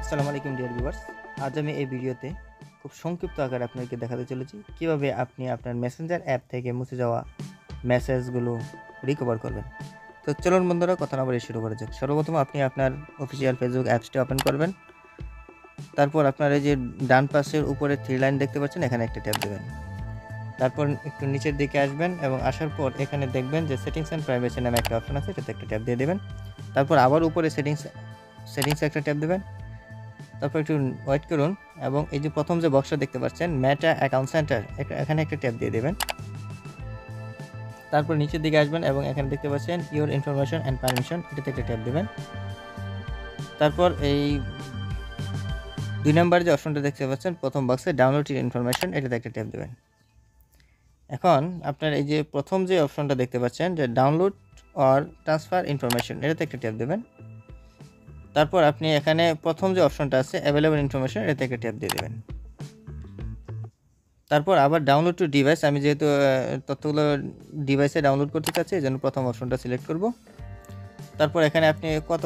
আসসালামু আলাইকুম dear viewers. আজ আমি এই ভিডিওতে খুব সংক্ষিপ্ত আকারে আপনাদেরকে দেখাতে চলেছি কিভাবে আপনি আপনার মেসেঞ্জার অ্যাপ থেকে মুছে যাওয়া মেসেজগুলো রিকভার করবেন। তো চলুন বন্ধুরা, কথা না বলে শুরু করা যাক। সর্বপ্রথম আপনি আপনার অফিসিয়াল ফেসবুক অ্যাপসটি ওপেন করবেন। তারপর আপনার এই যে ডান পাশের উপরে 3 লাইন দেখতে পাচ্ছেন, এখানে একটা ট্যাপ দেবেন। তারপর একটু নিচের দিকে আসবেন এবং আসার পর এখানে দেখবেন যে সেটিংস অ্যান্ড প্রাইভেসি নামে একটা অপশন আছে, এটাতে একটা ট্যাপ দিয়ে দেবেন। তারপর আবার উপরে সেটিংসে একটা ট্যাপ দেবেন। তারপর একটু ওয়েট করুন এবং এই যে প্রথম যে বক্সটা দেখতে পাচ্ছেন মেটা অ্যাকাউন্ট সেন্টার, এখানে একটা ট্যাপ দিয়ে দেবেন। তারপর নিচের দিকে আসবেন এবং এখানে দেখতে পাচ্ছেন ইওর ইনফরমেশন অ্যান্ড পারমিশন, এটাতে একটা ট্যাপ দেবেন। তারপর এই 2 নম্বর যে অপশনটা দেখতে পাচ্ছেন প্রথম বক্সে ডাউনলোড ইওর ইনফরমেশন, এটাতে একটা ট্যাপ দেবেন। এখন আপনার এই যে প্রথম যে অপশনটা দেখতে পাচ্ছেন যে ডাউনলোড অর ট্রান্সফার ইনফরমেশন, এটাতে একটা ট্যাপ দেবেন। তারপর আপনি এখানে প্রথম যে অপশনটা আছে অ্যাভেলেবল ইনফরমেশন, এটাতে একটা ট্যাপ দিয়ে দেবেন। তারপর আবার ডাউনলোড টু ডিভাইস, আমি যেহেতু তথ্যগুলো ডিভাইসে ডাউনলোড করতে চাচ্ছি এই জন্য প্রথম অপশনটা সিলেক্ট করব। তারপর এখানে আপনি কত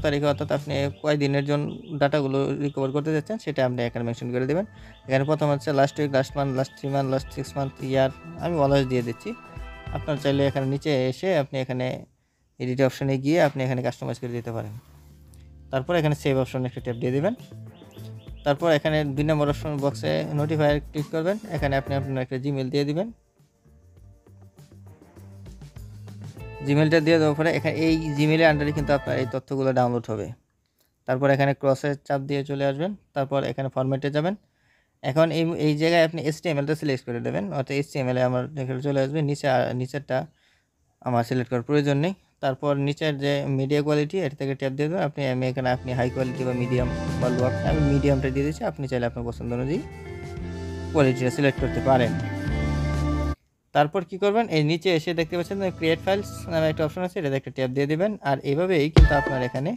তারিখে অর্থাৎ আপনি কয় দিনের জন্য ডাটাগুলো রিকভার করতে যাচ্ছেন সেটা আপনি এখানে মেনশন করে দেবেন। এখানে প্রথম হচ্ছে last week, last month, last 3 month, last 6 month, year, আমি অলওয়েজ দিয়ে দিচ্ছি। আপনার চাইলে এখানে নিচে এসে আপনি এখানে এডিট অপশনে গিয়ে আপনি এখানে কাস্টমাইজ করে দিতে পারেন। তারপর এখানে সেভ অপশনে একটা ট্যাপ দিয়ে দেবেন। তারপর এখানে 2 নম্বর অপশন বক্সে নোটিফায়ার ক্লিক করবেন। এখানে আপনি আপনার একটা জিমেল দিয়ে দিবেন। জিমেলটা দিয়ে দেওয়ার পরে এখানে এই জিমেলের আন্ডারে কিন্তু আপনার এই তথ্যগুলো ডাউনলোড হবে। তারপর এখানে ক্রসে চাপ দিয়ে চলে আসবেন। তারপর এখানে ফরম্যাটে যাবেন। এখন এই জায়গায় আপনি HTML-টা সিলেক্ট করে দেবেন, অর্থাৎ HTML-এ আমার এখানে চলে আসবে। নিচেরটা আমার সিলেক্ট করার প্রয়োজন নেই। তারপর নিচের যে মিডিয়া কোয়ালিটি, এটা থেকে ট্যাপ দিয়ে দেবেন। আপনি হাই কোয়ালিটি বা মিডিয়াম বা লো, আমি মিডিয়ামটা দিয়ে দিচ্ছি। আপনি চাইলে আপনার পছন্দ অনুযায়ী কোয়ালিটিটা সিলেক্ট করতে পারেন। তারপর কি করবেন, এই নিচে এসে দেখতে পাচ্ছেন ক্রিয়েট ফাইলস নামে একটা অপশন আছে, এটাতে একটা ট্যাপ দিয়ে দিবেন। আর এইভাবেই কিন্তু আপনার এখানে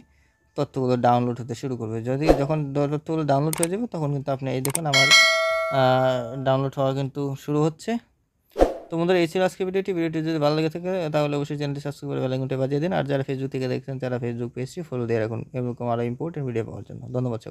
তথ্যগুলো ডাউনলোড হতে শুরু করবে। যখন তথ্যগুলো ডাউনলোড হয়ে যাবে তখন কিন্তু আপনি এই দেখুন আমার ডাউনলোড হওয়া কিন্তু শুরু হচ্ছে। তো বন্ধুরা, এই ছিল আজকে ভিডিওটি যদি ভালো লেগে থাকে তাহলে অবশ্যই চ্যানেলটি সাবস্ক্রাইব করে বেল আইকনটি বাজিয়ে দিন। আর যারা ফেসবুক থেকে দেখছেন তারা ফেসবুক পেজটি ফলো দিয়ে রাখুন এরকম আরও ইম্পর্টেন্ট ভিডিও পাওয়ার জন্য। ধন্যবাদ সকলকে।